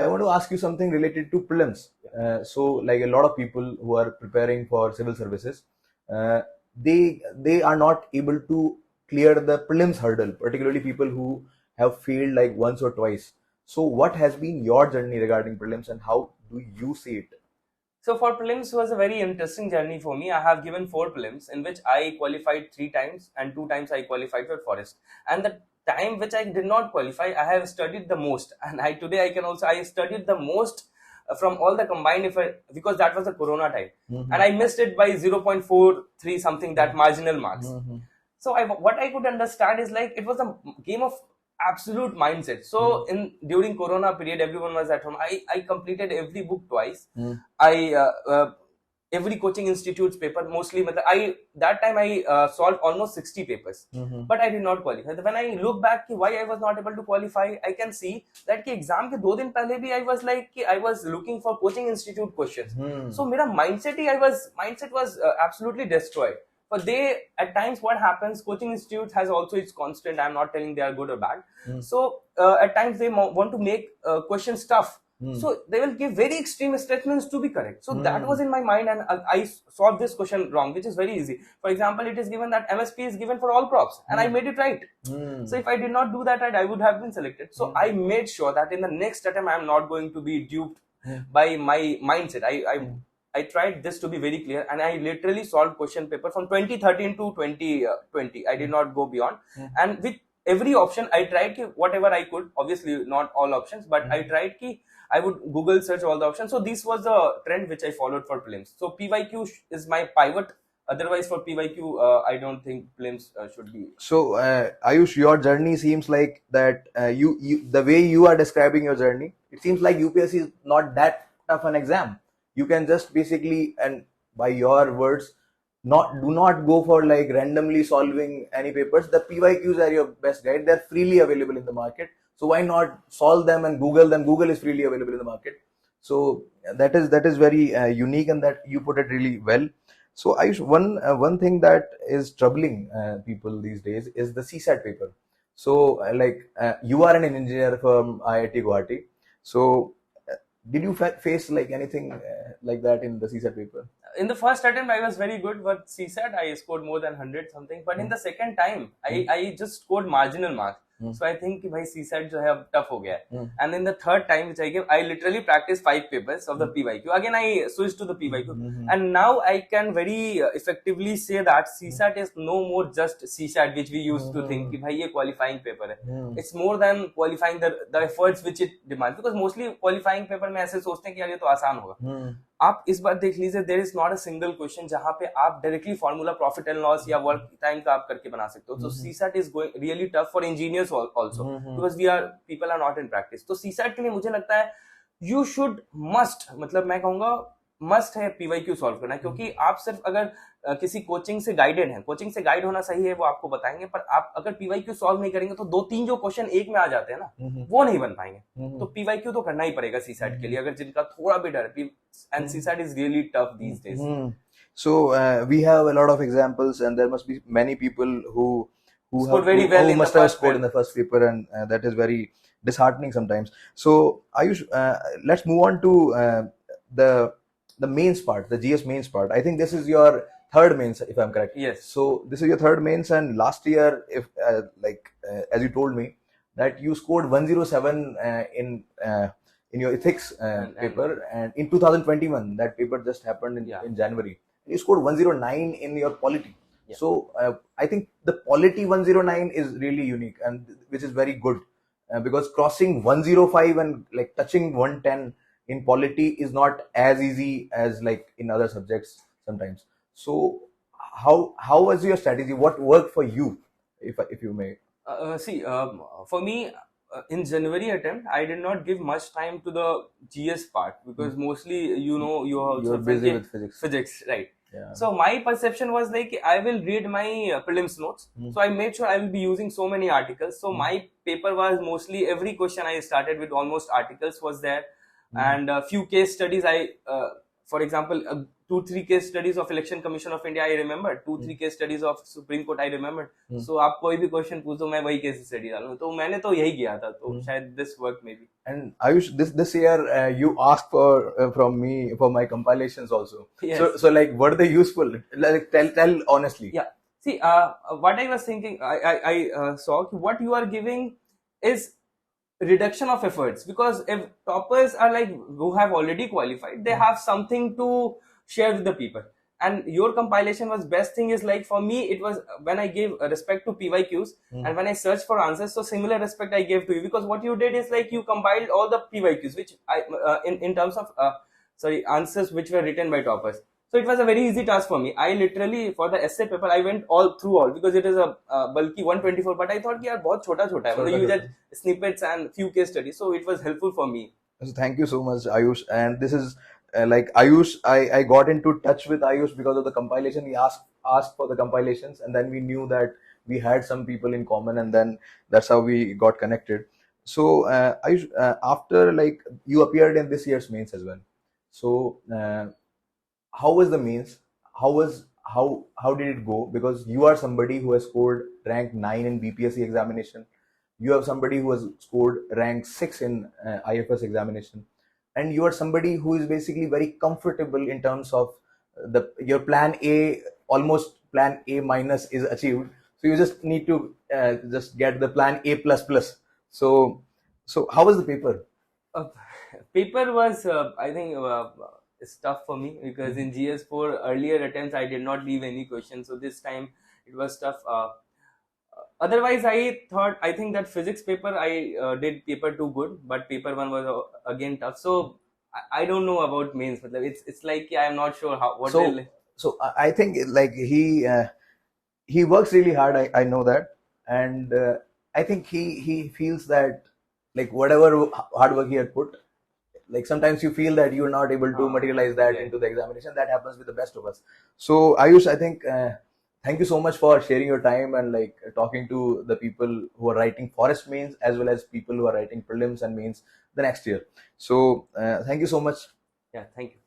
I want to ask you something related to prelims. So, like a lot of people who are preparing for civil services, uh, they are not able to clear the prelims hurdle, particularly people who have failed like once or twice. So, what has been your journey regarding prelims, and how do you see it? So for prelims was a very interesting journey for me. I have given 4 prelims in which I qualified 3 times and 2 times I qualified for forest. And the time which I did not qualify, I have studied the most. And I today I can also I studied the most from all the combined if I, because that was the corona time, and I missed it by 0.43 something, that marginal marks. So what I could understand is like it was a game of absolute mindset. So in during corona period, everyone was at home. I completed every book twice. I every coaching institute's paper mostly. I that time I solved almost 60 papers, but I did not qualify. When I look back why I was not able to qualify, I can see that कि exam के 2 दिन पहले भी I was like कि I was looking for coaching institute questions. So मेरा mindset was absolutely destroyed. But they, at times, what happens, coaching institute has also its constant. I'm not telling they are good or bad. So at times they want to make questions tough. So they will give very extreme statements to be correct. So that was in my mind, and I solved this question wrong, which is very easy. For example, it is given that MSP is given for all crops, and I made it right. So if I did not do that right, I would have been selected. So I made sure that in the next attempt, I am not going to be duped by my mindset. I tried this to be very clear, and I literally solved question paper from 2013 to 2020. I did not go beyond. And with every option, I tried whatever I could. Obviously, not all options, but I tried I would Google search all the options. So this was the trend which I followed for prelims. So PYQ is my pivot. Otherwise, for PYQ, I don't think prelims should be. So, Ayush, your journey seems like that. You the way you are describing your journey, it seems like UPSC is not that tough an exam. You can just basically, and by your words, do not go for like randomly solving any papers. The PYQs are your best guide. They're freely available in the market. So why not solve them and Google them? Google is freely available in the market. So that is very unique, and that you put it really well. So Ayush, one thing that is troubling people these days is the CSAT paper. So you are an engineer from IIT Guwahati. So did you face like anything like that in the CSAT paper? In the first attempt, I was very good, but CSAT I scored more than 100 something. But in the second time, I just scored marginal marks. So I think कि भाई CSAT जो है अब tough हो गया है. And in the third time which I gave, I literally practiced 5 papers of the PYQ. Again, I switched to the PYQ, and now I can very effectively say that CSAT is no more just CSAT, which we used to think कि भाई ये qualifying paper है. It's more than qualifying the efforts which it demands, because mostly qualifying paper में ऐसे सोचते हैं कि यार ये तो आसान होगा. आप इस बार देख लीजिए, there is not a single question जहां पे आप directly formula profit and loss या वर्क टाइम का आप करके बना सकते हो. तो CSAT is going really tough for engineers also, because people are not in practice. तो सीसैट के लिए मुझे लगता है यू शुड मस्ट, मतलब मैं कहूंगा मस्ट है पीवाईक्यू सॉल्व करना, क्योंकि आप सिर्फ अगर किसी कोचिंग से गाइडेड है, कोचिंग से गाइड होना सही है, वो आपको बताएंगे, पर आप अगर पीवाईक्यू सॉल्व नहीं करेंगे तो 2-3 जो क्वेश्चन एक में आ जाते हैं ना, वो नहीं बन पाएंगे. तो पीवाईक्यू तो करना ही पड़ेगा सीसैट के लिए, अगर जिनका थोड़ा भी डर है. And CSAT is really tough these days. So we have a lot of examples, and there must be many people who scored very well who in must the have first scored in the first paper, and that is very disheartening sometimes. So Ayush, let's move on to the mains part, the GS mains part. I think this is your third mains, if I'm correct. Yes. So this is your third mains, and last year, if as you told me, that you scored 107 in your ethics paper, and in 2021, that paper just happened in January. You scored 109 in your polity. Yeah. So I think the polity 109 is really unique, and which is very good, because crossing 105 and like touching 110 in polity is not as easy as like in other subjects sometimes. So how was your strategy? What worked for you, if you may? For me, in January attempt, I did not give much time to the GS part, because mostly you are also busy with physics, right? Yeah. So my perception was like I will read my prelims notes. So I made sure I will be using so many articles. So my paper was mostly, every question I started with almost articles was there, and a few case studies. for example, 2-3 case studies of Election Commission of India I remember, 2-3 case studies of Supreme Court I remembered. So आप कोई भी question पूछो मैं वही case study डालूं, तो मैंने तो यही किया था, तो शायद this work maybe. And Ayush, this year you asked for from me for my compilations also. Yes. So like, were they useful? Like, tell honestly. Yeah. See, what I was thinking, I saw what you are giving is reduction of efforts, because if toppers are like who have already qualified, they have something to share with the people, and your compilation was best thing is like, for me it was when I gave respect to PYQs and when I searched for answers, so similar respect I gave to you, because what you did is like you compiled all the PYQs which I in terms of answers which were written by toppers. So it was a very easy task for me. I literally, for the essay paper, I went all through all, because it is a bulky 124. But I thought, यार बहुत छोटा छोटा है. मतलब you just snippets and few case studies. So it was helpful for me. So thank you so much, Ayush. And this is like Ayush. I got into touch with Ayush because of the compilation. He asked for the compilations, and then we knew that we had some people in common, and then that's how we got connected. So Ayush, after like you appeared in this year's mains as well. So how was the mains? How did it go? Because you are somebody who has scored rank 9 in BPSC examination. You have somebody who has scored rank 6 in IFS examination, and you are somebody who is basically very comfortable in terms of your plan A. Almost plan A minus is achieved, so you just need to just get the plan A plus plus. So how was the paper? Paper was I think it's tough for me, because in GS4 earlier attempts I did not leave any questions, so this time it was tough. Otherwise I think that physics paper I did paper 2 good, but paper 1 was again tough. So I don't know about mains, but it's like, yeah, I'm not sure how what will. So I think like he works really hard. I know that, and I think he feels that like whatever hard work he had put, like sometimes you feel that you're not able to materialize that into the examination. That happens with the best of us. So Ayush, I think thank you so much for sharing your time and like talking to the people who are writing forest mains as well as people who are writing prelims and mains the next year. So thank you so much. Yeah, thank you.